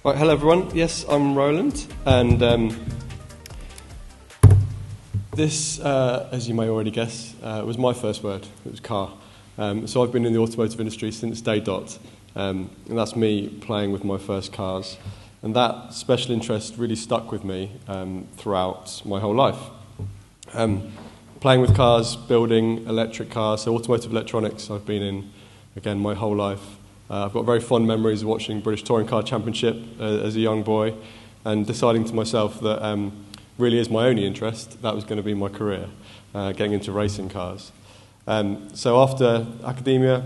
Right, hello everyone. Yes, I'm Roland, and this, as you may already guess, was my first word. It was car. So I've been in the automotive industry since day dot, and that's me playing with my first cars. And that special interest really stuck with me throughout my whole life. Playing with cars, building electric cars, so automotive electronics I've been in, again, my whole life. I've got very fond memories of watching British Touring Car Championship as a young boy and deciding to myself that really is my only interest. That was going to be my career, getting into racing cars. So after academia,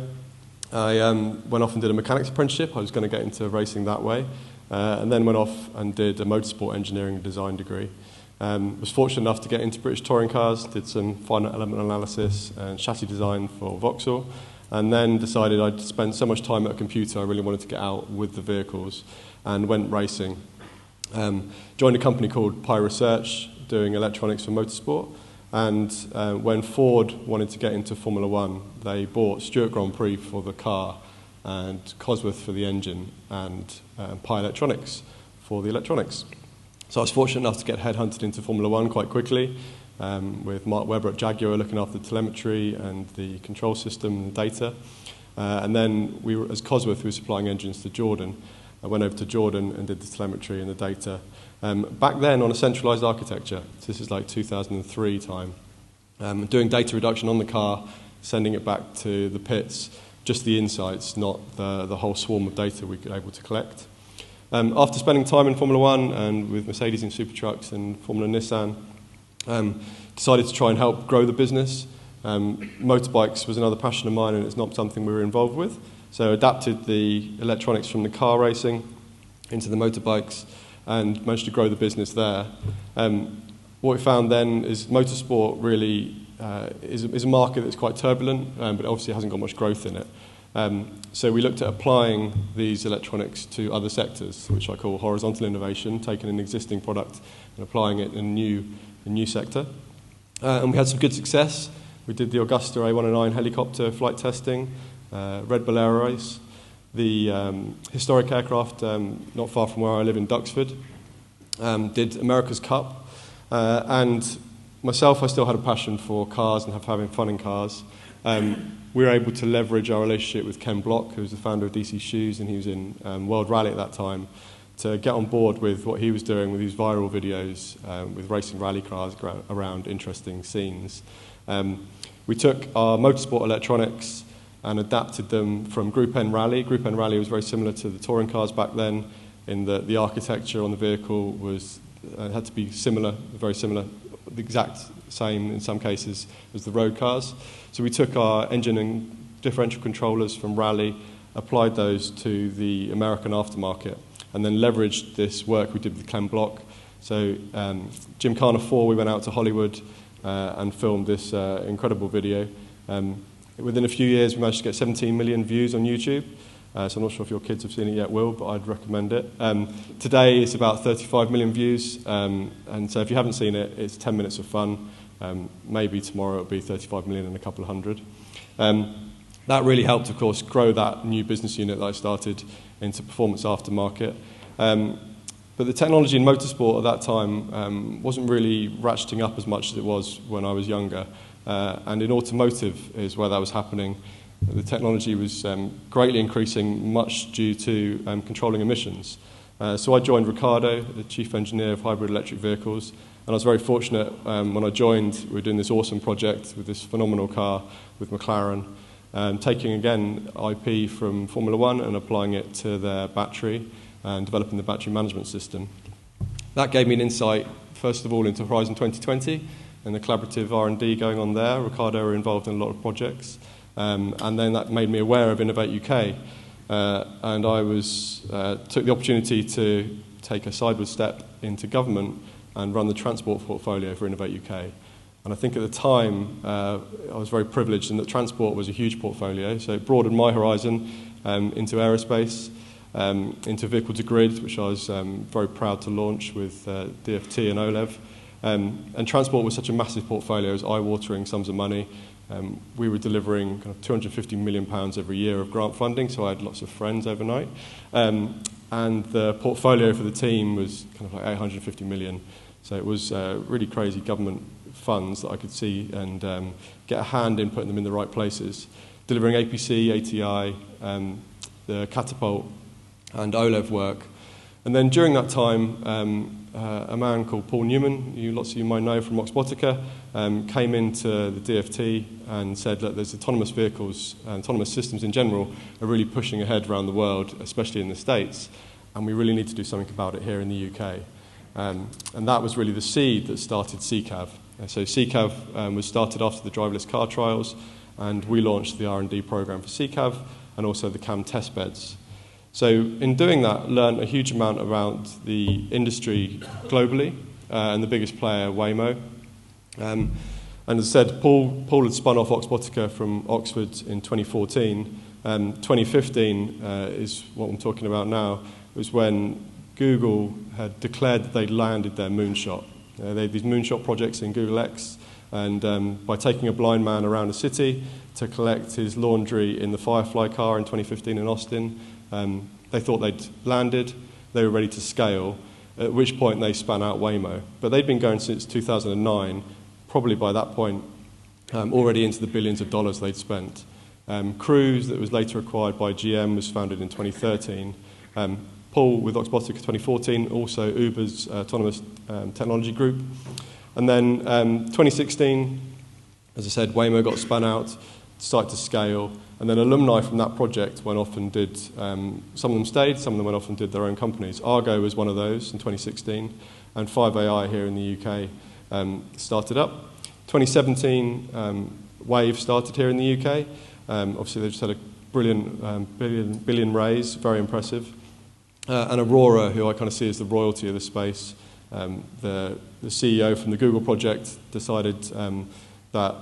I went off and did a mechanics apprenticeship. I was going to get into racing that way, and then went off and did a motorsport engineering design degree. Was fortunate enough to get into British Touring Cars, did some finite element analysis and chassis design for Vauxhall, and then decided I'd spent so much time at a computer I really wanted to get out with the vehicles and went racing. Joined a company called Pi Research doing electronics for motorsport, and when Ford wanted to get into Formula One, they bought Stewart Grand Prix for the car and Cosworth for the engine and Pi Electronics for the electronics. So I was fortunate enough to get headhunted into Formula One quite quickly, with Mark Webber at Jaguar looking after the telemetry and the control system and the data. And then we were, as Cosworth, we were supplying engines to Jordan. I went over to Jordan and did the telemetry and the data. Back then on a centralized architecture, so this is like 2003 time, doing data reduction on the car, sending it back to the pits, just the insights, not the whole swarm of data we were able to collect. After spending time in Formula One and with Mercedes in Super Trucks and Formula Nissan, decided to try and help grow the business. Motorbikes was another passion of mine, and it's not something we were involved with. So adapted the electronics from the car racing into the motorbikes and managed to grow the business there. What we found then is motorsport really is a market that's quite turbulent, but obviously hasn't got much growth in it. So we looked at applying these electronics to other sectors, which I call horizontal innovation, taking an existing product and applying it in a new sector. And we had some good success. We did the Augusta A109 helicopter flight testing, Red Bull Air Race, the historic aircraft not far from where I live in Duxford, did America's Cup, and myself, I still had a passion for cars and having fun in cars. We were able to leverage our relationship with Ken Block, who was the founder of DC Shoes, and he was in World Rally at that time, to get on board with what he was doing with these viral videos with racing rally cars around interesting scenes. We took our motorsport electronics and adapted them from Group N Rally. Group N Rally was very similar to the touring cars back then, in that the architecture on the vehicle was had to be similar, very similar, the exact same in some cases as the road cars. So we took our engine and differential controllers from Rally, applied those to the American aftermarket, and then leveraged this work we did with Ken Block. So Gymkhana 4, we went out to Hollywood and filmed this incredible video. Within a few years, we managed to get 17 million views on YouTube. So I'm not sure if your kids have seen it yet, Will, but I'd recommend it. Today, it's about 35 million views. And so if you haven't seen it, it's 10 minutes of fun. Maybe tomorrow it'll be 35 million and a couple of hundred. That really helped, of course, grow that new business unit that I started into performance aftermarket. But the technology in motorsport at that time wasn't really ratcheting up as much as it was when I was younger. And in automotive is where that was happening. The technology was greatly increasing, much due to controlling emissions. So I joined Ricardo, the chief engineer of hybrid electric vehicles, and I was very fortunate when I joined. We were doing this awesome project with this phenomenal car with McLaren, taking again IP from Formula One and applying it to their battery and developing the battery management system. That gave me an insight, first of all, into Horizon 2020 and the collaborative R&D going on there. Ricardo were involved in a lot of projects. And then that made me aware of Innovate UK. And I took the opportunity to take a sideward step into government and run the transport portfolio for Innovate UK. And I think at the time, I was very privileged in that transport was a huge portfolio. So it broadened my horizon into aerospace, into vehicle to grid, which I was very proud to launch with DFT and OLEV. And transport was such a massive portfolio, it was eye-watering sums of money. We were delivering kind of £250 million every year of grant funding, so I had lots of friends overnight. And the portfolio for the team was kind of like 850 million. So it was really crazy government funds that I could see and get a hand in putting them in the right places. Delivering APC, ATI, the catapult and OLEV work. And then during that time, a man called Paul Newman, lots of you might know from Oxbotica, came into the DFT and said that there's autonomous vehicles, autonomous systems in general, are really pushing ahead around the world, especially in the States, and we really need to do something about it here in the UK. And that was really the seed that started CCAV. So CCAV was started after the driverless car trials, and we launched the R&D program for CCAV and also the CAM test beds. So in doing that, learned a huge amount around the industry globally, and the biggest player, Waymo. And as I said, Paul had spun off Oxbotica from Oxford in 2014. 2015 is what I'm talking about now, was when Google had declared that they'd landed their moonshot. They had these moonshot projects in Google X, and by taking a blind man around a city to collect his laundry in the Firefly car in 2015 in Austin, they thought they'd landed, they were ready to scale, at which point they spun out Waymo. But they'd been going since 2009, probably by that point already into the billions of dollars they'd spent. Cruise, that was later acquired by GM, was founded in 2013. Paul with Oxbotica 2014, also Uber's autonomous technology group. And then 2016, as I said, Waymo got spun out, started to scale, and then alumni from that project went off and did, some of them stayed, some of them went off and did their own companies. Argo was one of those in 2016, and 5AI here in the UK started up. 2017, Wave started here in the UK. Obviously, they just had a brilliant billion raise, very impressive. And Aurora, who I kind of see as the royalty of the space, the CEO from the Google project decided that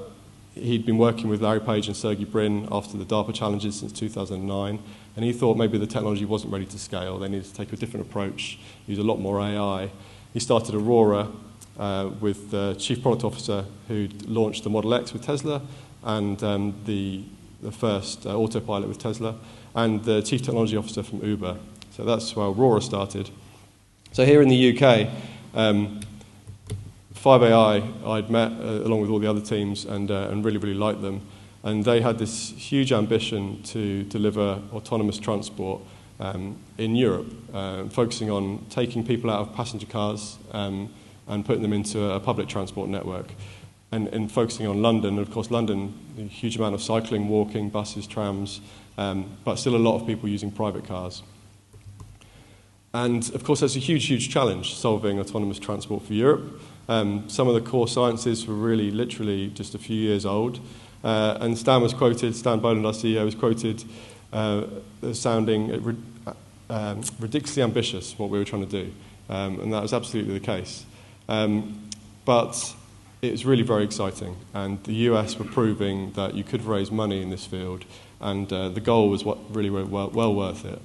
he'd been working with Larry Page and Sergey Brin after the DARPA challenges since 2009, and he thought maybe the technology wasn't ready to scale. They needed to take a different approach, use a lot more AI. He started Aurora with the chief product officer who launched the Model X with Tesla and the first autopilot with Tesla, and the chief technology officer from Uber. So that's where Aurora started. So here in the UK, 5AI I'd met along with all the other teams and really, really liked them. And they had this huge ambition to deliver autonomous transport in Europe, focusing on taking people out of passenger cars and putting them into a public transport network. And focusing on London, of course, London, a huge amount of cycling, walking, buses, trams, but still a lot of people using private cars. And, of course, that's a huge, huge challenge, solving autonomous transport for Europe. Some of the core sciences were really, literally just a few years old. And Stan Boland, our CEO, was quoted as sounding ridiculously ambitious, what we were trying to do. And that was absolutely the case. But it was really very exciting. And the US were proving that you could raise money in this field. And the goal was really well worth it.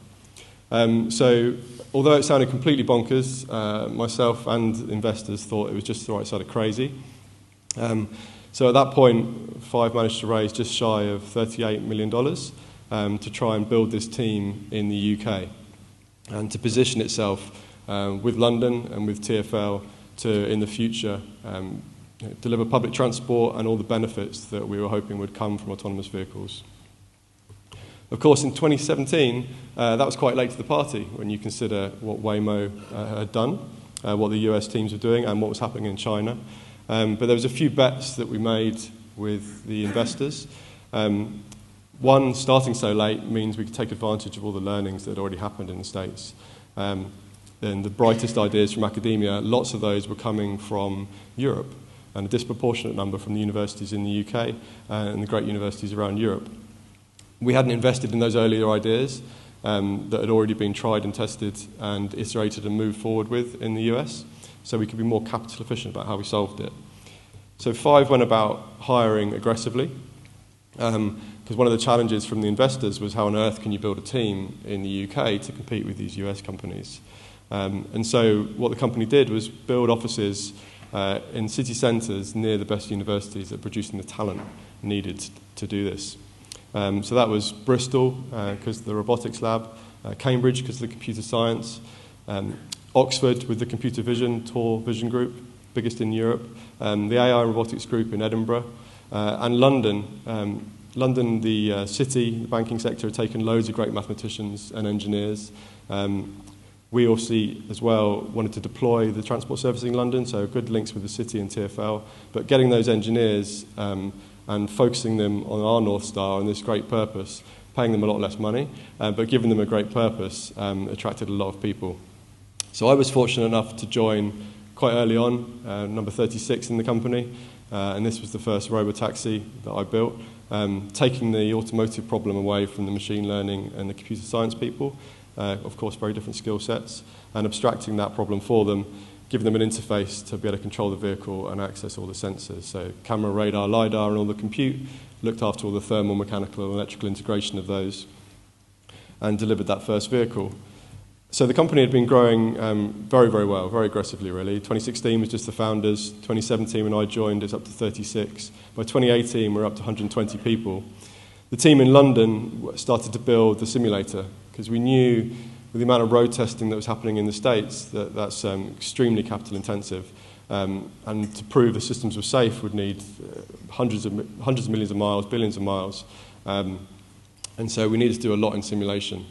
So, although it sounded completely bonkers, myself and investors thought it was just the right side of crazy. So at that point, Five managed to raise just shy of $38 million to try and build this team in the UK and to position itself with London and with TfL to, in the future, deliver public transport and all the benefits that we were hoping would come from autonomous vehicles. Of course, in 2017, that was quite late to the party when you consider what Waymo had done, what the US teams were doing, and what was happening in China. But there was a few bets that we made with the investors. One, starting so late means we could take advantage of all the learnings that had already happened in the States. Then the brightest ideas from academia, lots of those were coming from Europe, and a disproportionate number from the universities in the UK and the great universities around Europe. We hadn't invested in those earlier ideas that had already been tried and tested and iterated and moved forward with in the US, so we could be more capital efficient about how we solved it. So Five went about hiring aggressively, because one of the challenges from the investors was how on earth can you build a team in the UK to compete with these US companies. And so what the company did was build offices in city centres near the best universities at producing the talent needed to do this. So that was Bristol, because of the robotics lab, Cambridge, because of the computer science, Oxford with the computer vision, Tor Vision Group, biggest in Europe, the AI and robotics group in Edinburgh, and London. London, the city, the banking sector, had taken loads of great mathematicians and engineers. We obviously, as well, wanted to deploy the transport service in London, so good links with the city and TfL. But getting those engineers and focusing them on our North Star and this great purpose, paying them a lot less money, but giving them a great purpose, attracted a lot of people. So I was fortunate enough to join quite early on, number 36 in the company, and this was the first robotaxi that I built, taking the automotive problem away from the machine learning and the computer science people, of course very different skill sets, and abstracting that problem for them, giving them an interface to be able to control the vehicle and access all the sensors. So camera, radar, LiDAR and all the compute, looked after all the thermal, mechanical and electrical integration of those, and delivered that first vehicle. So the company had been growing very, very well, very aggressively really. 2016 was just the founders. 2017 when I joined, it's up to 36. By 2018 we're up to 120 people. The team in London started to build the simulator because we knew with the amount of road testing that was happening in the States that that's extremely capital intensive. And to prove the systems were safe would need hundreds of millions of miles, billions of miles. And so we needed to do a lot in simulation.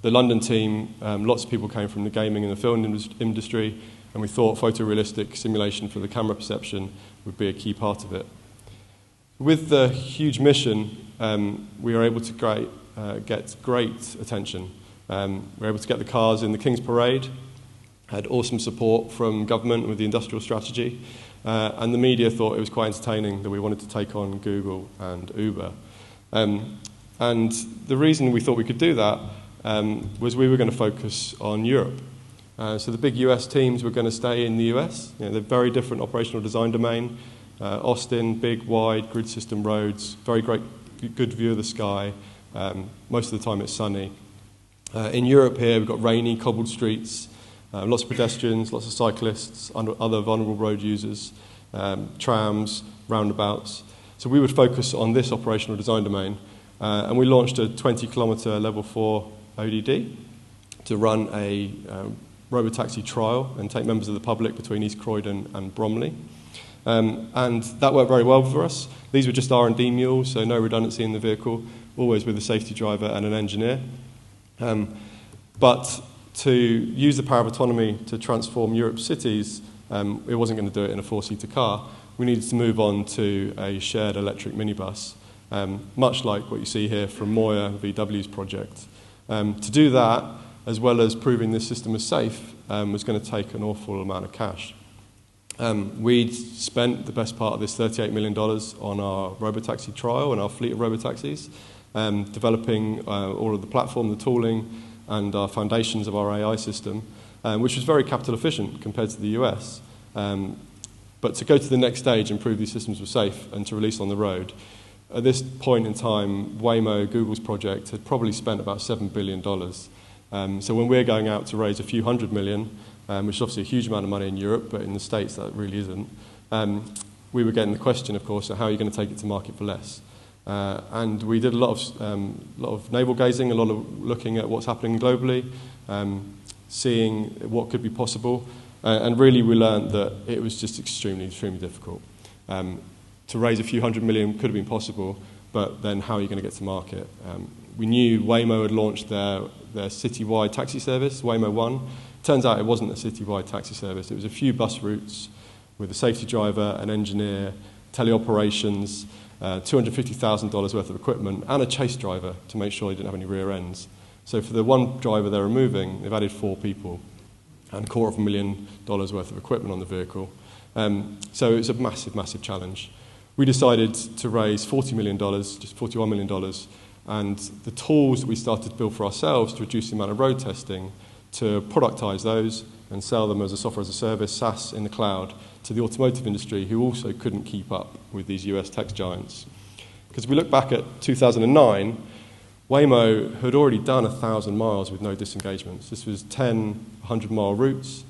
The London team, lots of people came from the gaming and the film industry, and we thought photorealistic simulation for the camera perception would be a key part of it. With the huge mission, we were able to get great attention. We were able to get the cars in the King's Parade, had awesome support from government with the industrial strategy, and the media thought it was quite entertaining that we wanted to take on Google and Uber. And the reason we thought we could do that was we were going to focus on Europe. So the big US teams were going to stay in the US. You know, they're very different operational design domain. Austin, big, wide, grid system roads, very great, good view of the sky. Most of the time it's sunny. In Europe here, we've got rainy, cobbled streets, lots of pedestrians, lots of cyclists, other vulnerable road users, trams, roundabouts. So we would focus on this operational design domain. And we launched a 20-kilometre level 4 ODD to run a robotaxi trial and take members of the public between East Croydon and Bromley. And that worked very well for us. These were just R&D mules, so no redundancy in the vehicle, always with a safety driver and an engineer. But to use the power of autonomy to transform Europe's cities, it wasn't going to do it in a 4-seater car. We needed to move on to a shared electric minibus, much like what you see here from Moya, VW's project. To do that, as well as proving this system was safe, was going to take an awful amount of cash. We'd spent the best part of this $38 million on our robotaxi trial and our fleet of robotaxis, developing all of the platform, the tooling, and our foundations of our AI system, which was very capital efficient compared to the US. But to go to the next stage and prove these systems were safe and to release on the road, at this point in time, Waymo, Google's project, had probably spent about $7 billion. So when we're going out to raise a few hundred million, which is obviously a huge amount of money in Europe, but in the States that really isn't, we were getting the question, of course, how are you going to take it to market for less? And we did a lot of navel gazing, a lot of looking at what's happening globally, seeing what could be possible, and really we learned that it was just extremely, extremely difficult. To raise a few hundred million could have been possible, but then how are you going to get to market? We knew Waymo had launched their citywide taxi service, Waymo One. Turns out it wasn't a citywide taxi service. It was a few bus routes with a safety driver, an engineer, teleoperations, $250,000 worth of equipment, and a chase driver to make sure they didn't have any rear ends. So for the one driver they're removing, they've added 4 people and $250,000 worth of equipment on the vehicle. So it's a massive, massive challenge. We decided to raise $40 million, just $41 million, and the tools that we started to build for ourselves to reduce the amount of road testing, to productize those and sell them as a software as a service, SaaS in the cloud, to the automotive industry who also couldn't keep up with these US tech giants. Because if we look back at 2009, Waymo had already done 1,000 miles with no disengagements. This was 10 100-mile routes.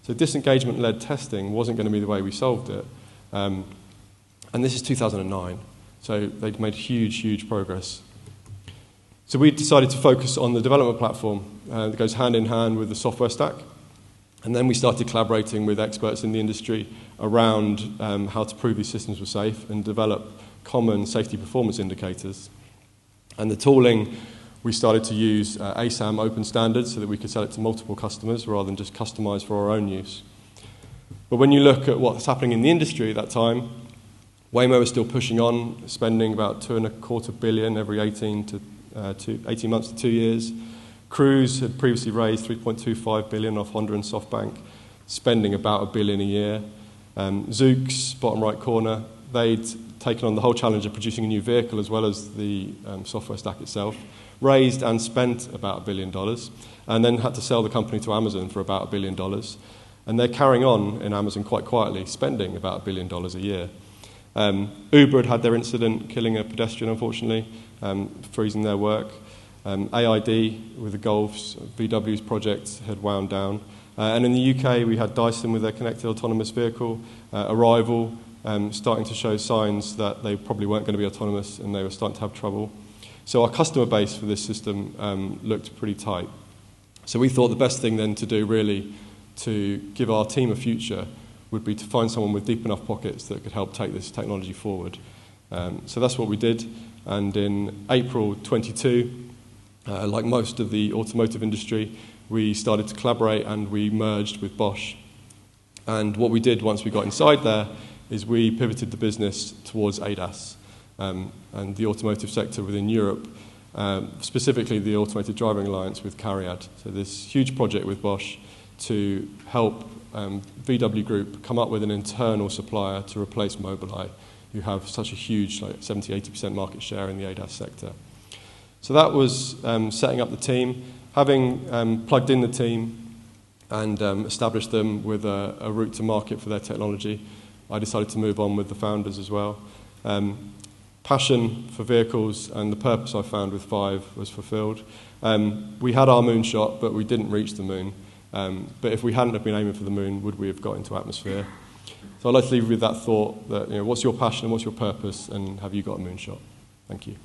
So disengagement-led testing wasn't going to be the way we solved it. And this is 2009, so they'd made huge progress. So we decided to focus on the development platform that goes hand in hand with the software stack. And then we started collaborating with experts in the industry around how to prove these systems were safe and develop common safety performance indicators. And the tooling, we started to use AESIN open standards so that we could sell it to multiple customers rather than just customize for our own use. But when you look at what's happening in the industry at that time, Waymo was still pushing on, spending about $2.25 billion every 18 months to 2 years. Cruise had previously raised $3.25 billion off Honda and SoftBank, spending about $1 billion a year. Zoox, bottom right corner, they'd taken on the whole challenge of producing a new vehicle as well as the software stack itself, raised and spent about $1 billion, and then had to sell the company to Amazon for about $1 billion. And they're carrying on in Amazon quite quietly, spending about $1 billion a year. Uber had their incident, killing a pedestrian, unfortunately, freezing their work. AID, with the Golf's, VW's project, had wound down. And in the UK, we had Dyson with their connected autonomous vehicle, Arrival, starting to show signs that they probably weren't going to be autonomous and they were starting to have trouble. So our customer base for this system looked pretty tight. So we thought the best thing then to do, really, to give our team a future would be to find someone with deep enough pockets that could help take this technology forward. So that's what we did. And in April 22, like most of the automotive industry, we started to collaborate and we merged with Bosch. And what we did once we got inside there is we pivoted the business towards ADAS and the automotive sector within Europe, specifically the Automated Driving Alliance with CARIAD. So this huge project with Bosch to help VW Group come up with an internal supplier to replace Mobileye, who have such a huge, like 70-80% market share in the ADAS sector. So that was setting up the team. Having plugged in the team and established them with a route to market for their technology, I decided to move on with the founders as well. Passion for vehicles and the purpose I found with Five was fulfilled. We had our moonshot, but we didn't reach the moon. But if we hadn't have been aiming for the moon, would we have got into atmosphere? So I'd like to leave you with that thought that, what's your passion and what's your purpose, and have you got a moonshot? Thank you.